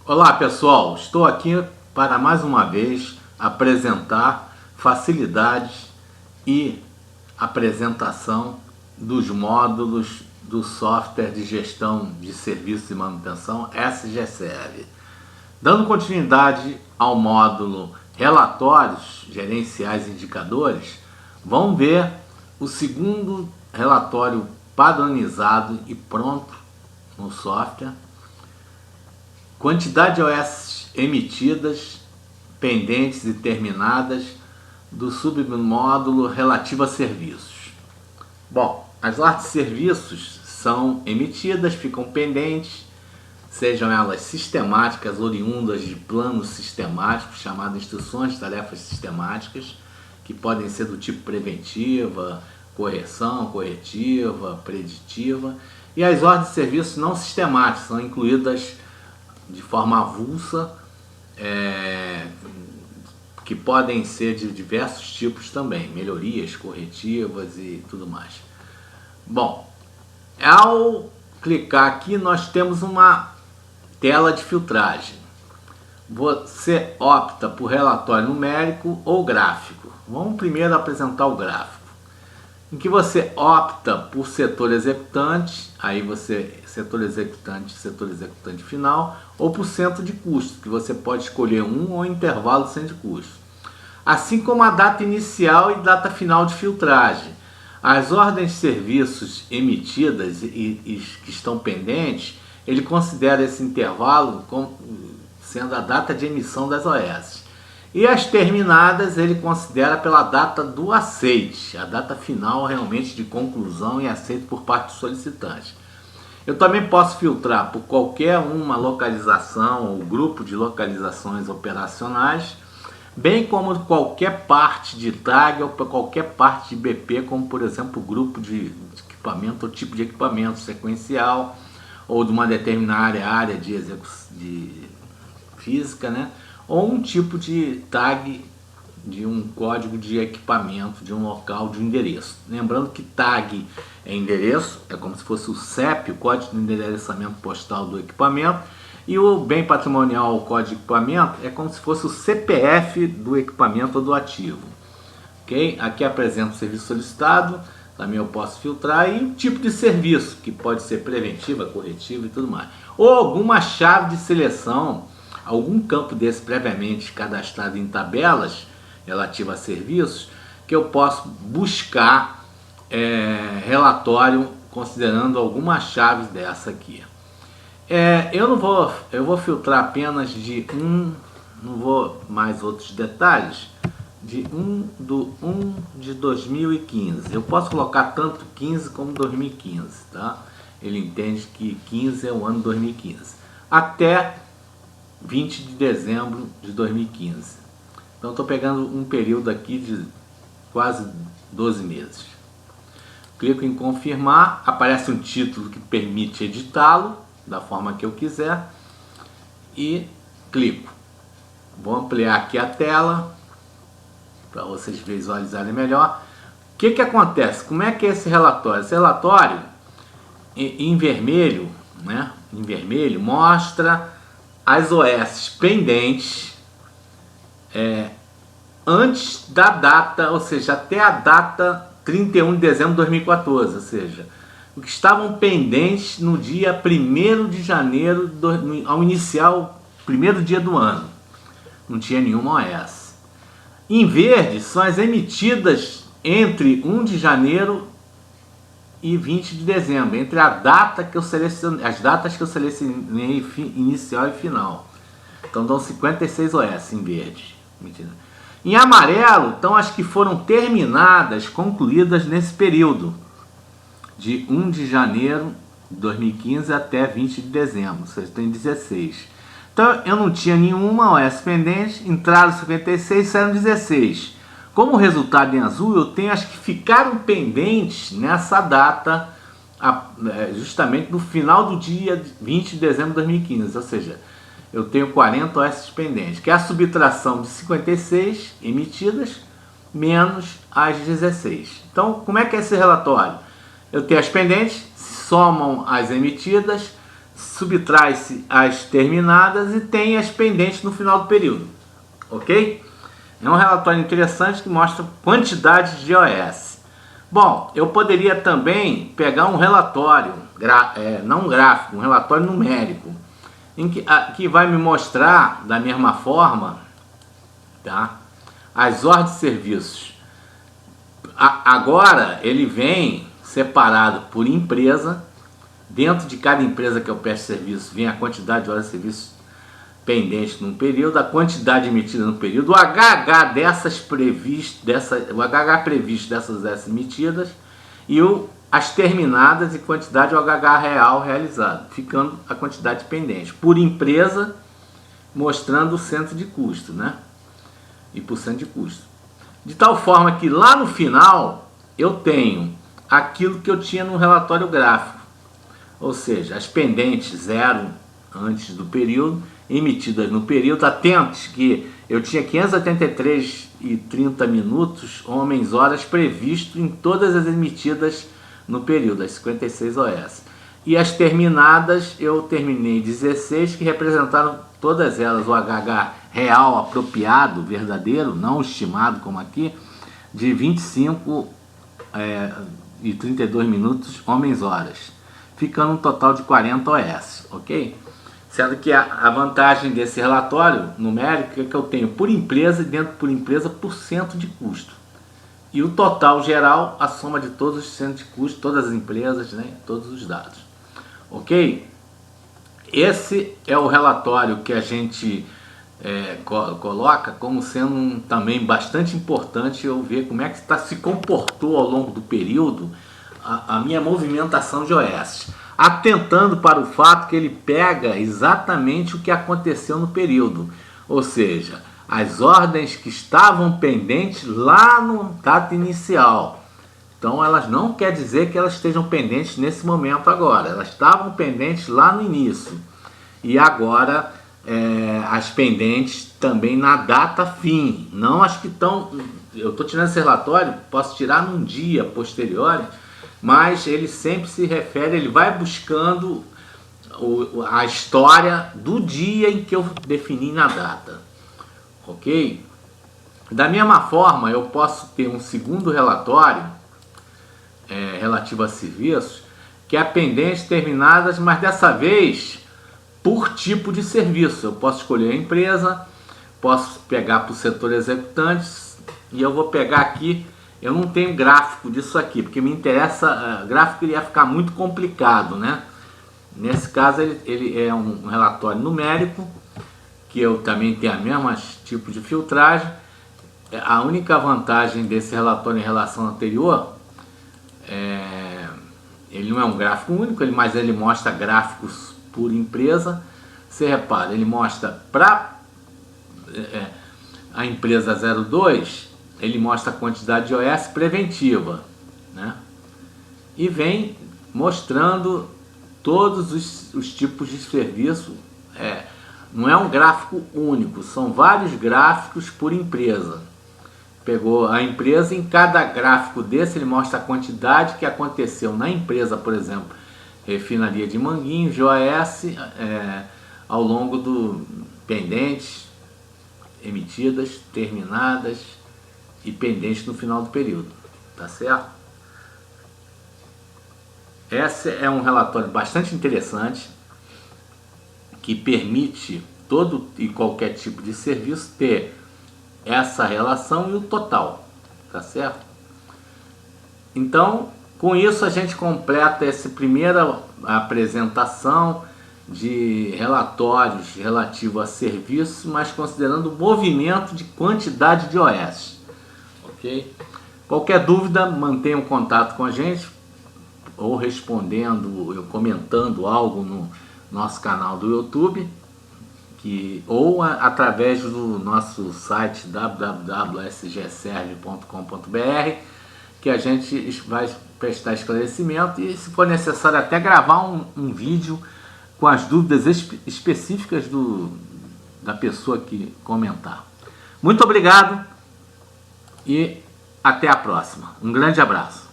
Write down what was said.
Olá pessoal, estou aqui para mais uma vez apresentar facilidades e apresentação dos módulos do software de gestão de serviços e manutenção SGServe. Dando continuidade ao módulo relatórios gerenciais e indicadores, vamos ver o segundo relatório padronizado e pronto no software. Quantidade de OS emitidas, pendentes e terminadas do submódulo relativo a serviços. Bom, as ordens de serviços são emitidas, ficam pendentes, sejam elas sistemáticas, oriundas de planos sistemáticos, chamados instruções de tarefas sistemáticas, que podem ser do tipo preventiva, correção, corretiva, preditiva, e as ordens de serviços não sistemáticas são incluídas de forma avulsa, que podem ser de diversos tipos também, melhorias, corretivas e tudo mais. Bom, ao clicar aqui nós temos uma tela de filtragem. Você opta por relatório numérico ou gráfico. Vamos primeiro apresentar o gráfico, em que você opta por setor executante, aí você setor executante final, ou por centro de custo, que você pode escolher um ou intervalo de centro de custo. Assim como a data inicial e data final de filtragem. As ordens de serviços emitidas e que estão pendentes, ele considera esse intervalo como sendo a data de emissão das OS. E as terminadas ele considera pela data do aceite, a data final realmente de conclusão e aceito por parte do solicitante. Eu também posso filtrar por qualquer uma localização ou grupo de localizações operacionais, bem como qualquer parte de tag ou qualquer parte de BP, como por exemplo o grupo de equipamento ou tipo de equipamento sequencial, ou de uma determinada área de física, né? Ou um tipo de tag de um código de equipamento, de um local, de um endereço. Lembrando que tag é endereço, é como se fosse o CEP, o código de endereçamento postal do equipamento, e o bem patrimonial, o código de equipamento, é como se fosse o CPF do equipamento ou do ativo. Okay? Aqui apresenta o serviço solicitado, também eu posso filtrar, e o tipo de serviço, que pode ser preventiva, corretiva e tudo mais. Ou alguma chave de seleção, algum campo desse previamente cadastrado em tabelas relativa a serviços, que eu posso buscar relatório considerando algumas chaves dessa aqui. Eu vou filtrar apenas de não vou mais outros detalhes, de 1 de 2015. Eu posso colocar tanto 15 como 2015, tá? Ele entende que 15 é o ano 2015. Até 20 de dezembro de 2015. Então estou pegando um período aqui de quase 12 meses. Clico em confirmar, aparece um título que permite editá-lo da forma que eu quiser e clico. Vou ampliar aqui a tela para vocês visualizarem melhor. O que acontece? Como é que é esse relatório? Esse relatório em vermelho, né? Em vermelho mostra as OS pendentes antes da data, ou seja, até a data 31 de dezembro de 2014, ou seja, o que estavam pendentes no dia 1º de janeiro, ao inicial, primeiro dia do ano. Não tinha nenhuma OS. Em verde são as emitidas entre 1 de janeiro e 20 de dezembro, entre a data que eu selecionei, as datas que eu selecionei inicial e final. Então dão 56 OS em verde. Mentira. Em amarelo estão as que foram terminadas, concluídas nesse período, de 1 de janeiro de 2015 até 20 de dezembro, ou seja, tem 16. Então eu não tinha nenhuma OS pendente, entraram 56, saíram 16. Como resultado em azul, eu tenho as que ficaram pendentes nessa data, justamente no final do dia 20 de dezembro de 2015, ou seja, eu tenho 40 OS pendentes, que é a subtração de 56 emitidas menos as 16. Então, como é que é esse relatório? Eu tenho as pendentes, somam as emitidas, subtrai-se as terminadas e tem as pendentes no final do período, ok? É um relatório interessante que mostra quantidade de OS. Bom, eu poderia também pegar um relatório, não um gráfico, um relatório numérico, que vai me mostrar da mesma forma, tá, as ordens de serviços. Agora ele vem separado por empresa. Dentro de cada empresa que eu presto serviço vem a quantidade de horas de serviço pendentes num período, a quantidade emitida no período, o HH previsto dessas emitidas e as terminadas e quantidade de HH real realizado, ficando a quantidade pendente por empresa, mostrando o centro de custo, né? E por cento de custo. De tal forma que lá no final eu tenho aquilo que eu tinha no relatório gráfico, ou seja, as pendentes zero antes do período, emitidas no período. Atentos que eu tinha 583,30 minutos, homens horas, previsto em todas as emitidas no período, as 56 OS. E as terminadas, eu terminei 16, que representaram todas elas o HH real apropriado, verdadeiro, não estimado como aqui, de 25 e 32 minutos, homens horas, ficando um total de 40 OS, ok? Sendo que a vantagem desse relatório numérico é que eu tenho por empresa e dentro por empresa por cento de custo. E o total geral, a soma de todos os centros de custo, todas as empresas, né, todos os dados. Ok? Esse é o relatório que a gente coloca como sendo também bastante importante eu ver como é que se comportou ao longo do período a minha movimentação de OS, atentando para o fato que ele pega exatamente o que aconteceu no período, ou seja, as ordens que estavam pendentes lá no data inicial. Então elas não quer dizer que elas estejam pendentes nesse momento agora, elas estavam pendentes lá no início e agora as pendentes também na data fim, não as que estão, eu estou tirando esse relatório, posso tirar num dia posterior, mas ele sempre se refere, ele vai buscando a história do dia em que eu defini na data, ok? Da mesma forma, eu posso ter um segundo relatório relativo a serviços, que é pendentes terminadas, mas dessa vez por tipo de serviço. Eu posso escolher a empresa, posso pegar para o setor executantes, e eu vou pegar aqui. Eu não tenho gráfico disso aqui, porque me interessa, gráfico ia ficar muito complicado, né? Nesse caso ele é um relatório numérico, que eu também tenho a mesma tipo de filtragem. A única vantagem desse relatório em relação ao anterior, ele não é um gráfico único, mas ele mostra gráficos por empresa. Você repara, ele mostra para a empresa 02, ele mostra a quantidade de OS preventiva, né? E vem mostrando todos os tipos de serviço. Não é um gráfico único, são vários gráficos por empresa. Pegou a empresa, em cada gráfico desse ele mostra a quantidade que aconteceu na empresa, por exemplo, refinaria de Manguinhos, de OS, ao longo do pendentes, emitidas, terminadas e pendentes no final do período, tá certo? Esse é um relatório bastante interessante que permite todo e qualquer tipo de serviço ter essa relação e o total, tá certo? Então, com isso a gente completa essa primeira apresentação de relatórios relativos a serviços, mas considerando o movimento de quantidade de OS. Ok? Qualquer dúvida, mantenha um contato com a gente, ou respondendo, ou comentando algo no nosso canal do YouTube, ou através do nosso site www.sgserve.com.br, que a gente vai prestar esclarecimento e, se for necessário, até gravar um vídeo com as dúvidas específicas da pessoa que comentar. Muito obrigado e até a próxima. Um grande abraço.